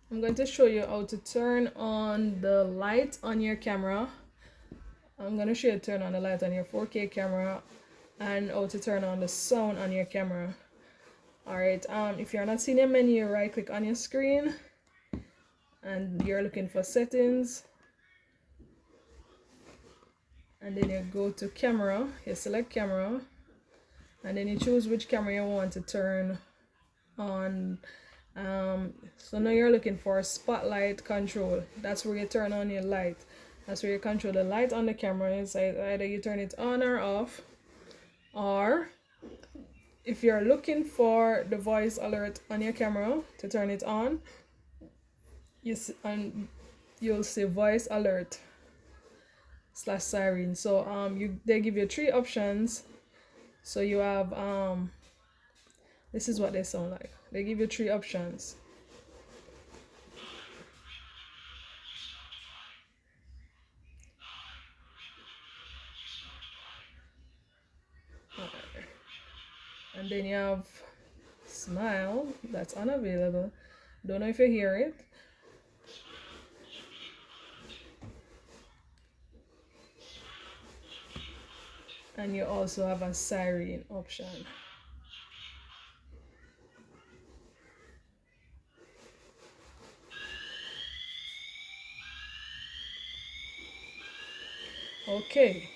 I'm going to show you how to turn on the light on your camera. I'm going to show you turn on the light on your 4K camera and how to turn on the sound on your camera. Alright, if you're not seeing a menu, right click on your screen and you're looking for settings, and then you go to camera, you select camera, and then you choose which camera you want to turn on. So now you're looking for spotlight control. That's where you turn on your light. That's where you control the light on the camera. It's either you turn it on or off, or if you're looking for the voice alert on your camera to turn it on, you'll see voice alert slash siren. So they give you three options. So you have this is what they sound like. They give you three options. And then you have smile, that's unavailable. Don't know if you hear it. And you also have a siren option. Okay,